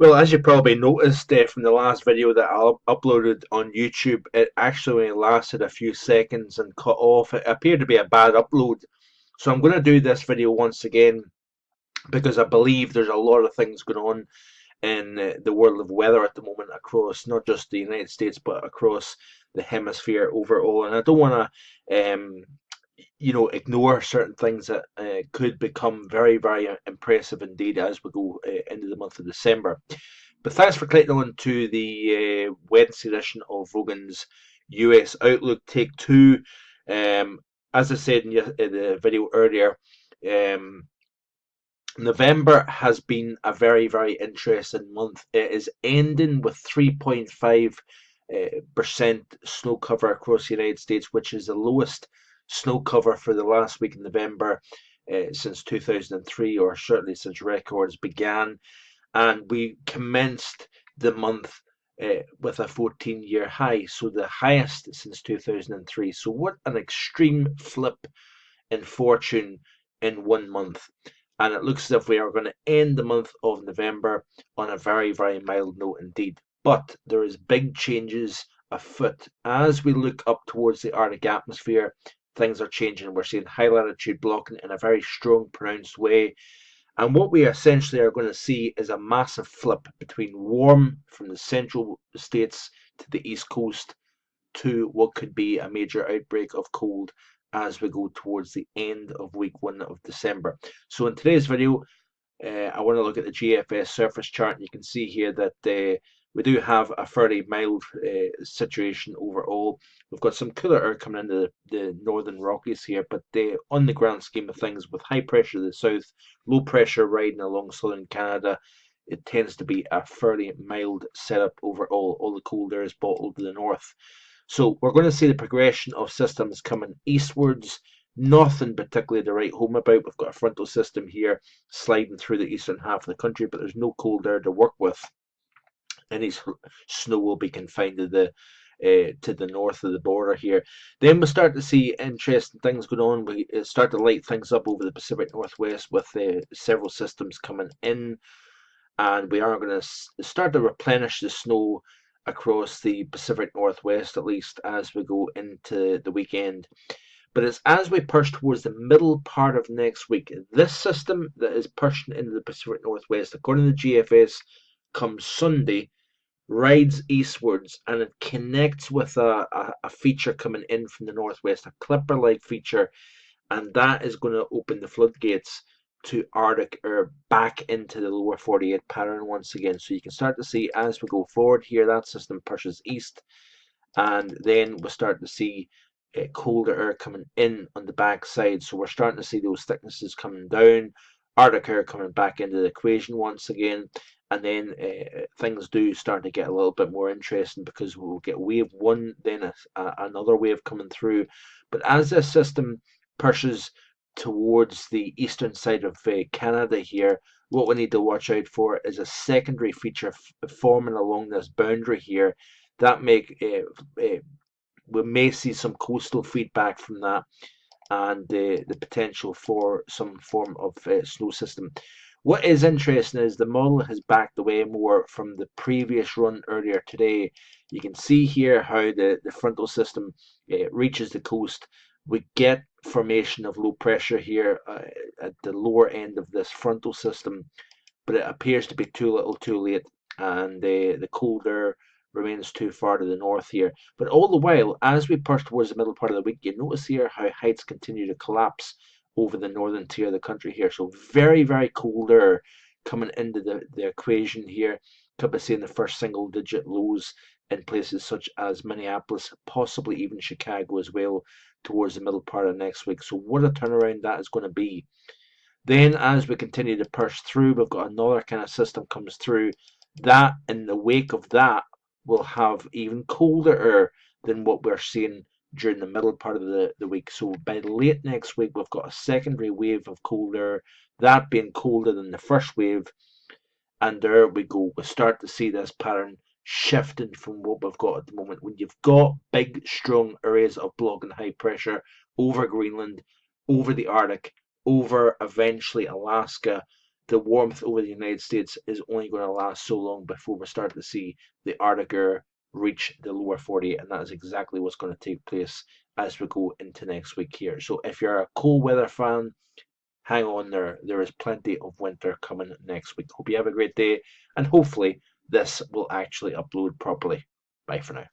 Well, as you probably noticed from the last video that I uploaded on YouTube, it actually only lasted a few seconds and cut off. It appeared to be a bad upload. So I'm going to do this video once again because I believe there's a lot of things going on in the world of weather at the moment across not just the United States but across the hemisphere overall. And I don't want to ignore certain things that could become very, very impressive indeed as we go into the month of December. But thanks for clicking on to the Wednesday edition of Rogan's US Outlook Take Two. As I said in the video earlier, um, November has been a very, very interesting month. It is ending with 3.5% snow cover across the United States, which is the lowest snow cover for the last week in November since 2003, or certainly since records began. And we commenced the month with a 14-year high, so the highest since 2003. So, what an extreme flip in fortune in 1 month. And it looks as if we are going to end the month of November on a very, very mild note indeed. But there is big changes afoot as we look up towards the Arctic atmosphere. Things are changing. We're seeing high latitude blocking in a very strong, pronounced way. And what we essentially are going to see is a massive flip between warm from the central states to the east coast to what could be a major outbreak of cold as we go towards the end of week 1 of December. So in today's video, I want to look at the GFS surface chart, and you can see here that we do have a fairly mild situation overall. We've got some cooler air coming into the northern Rockies here, but on the grand scheme of things, with high pressure to the south, low pressure riding along southern Canada, it tends to be a fairly mild setup overall. All the cold air is bottled to the north. So we're going to see the progression of systems coming eastwards. Nothing particularly to write home about. We've got a frontal system here sliding through the eastern half of the country, but there's no cold air to work with. Any snow will be confined to the north of the border here. Then we start to see interesting things going on. We start to light things up over the Pacific Northwest with several systems coming in, and we are going to start to replenish the snow across the Pacific Northwest, at least as we go into the weekend. But it's as we push towards the middle part of next week, this system that is pushing into the Pacific Northwest, according to the GFS, comes Sunday, rides eastwards, and it connects with a feature coming in from the northwest, a clipper-like feature, and that is going to open the floodgates to Arctic air back into the lower 48 pattern once again. So you can start to see as we go forward here, that system pushes east, and then we'll start to see colder air coming in on the back side. So we're starting to see those thicknesses coming down, Arctic air coming back into the equation once again, and then things do start to get a little bit more interesting because we'll get wave one, then another wave coming through. But as this system pushes towards the eastern side of Canada here, what we need to watch out for is a secondary feature forming along this boundary here. That we may see some coastal feedback from that, and the potential for some form of snow system. What is interesting is the model has backed away more from the previous run earlier today. You can see here how the frontal system reaches the coast. We get formation of low pressure here at the lower end of this frontal system, but it appears to be too little too late, and the cold air remains too far to the north here. But all the while, as we push towards the middle part of the week, you notice here how heights continue to collapse over the northern tier of the country here. So very, very cold air coming into the equation here. Could be seeing the first single digit lows in places such as Minneapolis, possibly even Chicago as well, towards the middle part of next week. So what a turnaround that is going to be. Then as we continue to push through, we've got another kind of system comes through. That in the wake of that will have even colder air than what we're seeing during the middle part of the week. So by late next week, we've got a secondary wave of cold air, that being colder than the first wave. And there we go. We start to see this pattern shifting from what we've got at the moment. When you've got big, strong areas of blocking high pressure over Greenland, over the Arctic, over eventually Alaska, the warmth over the United States is only going to last so long before we start to see the Arctic air reach the lower 40, and that is exactly what's going to take place as we go into next week here. So if you're a cold weather fan, hang on there. There is plenty of winter coming next week. Hope you have a great day, and hopefully this will actually upload properly. Bye for now.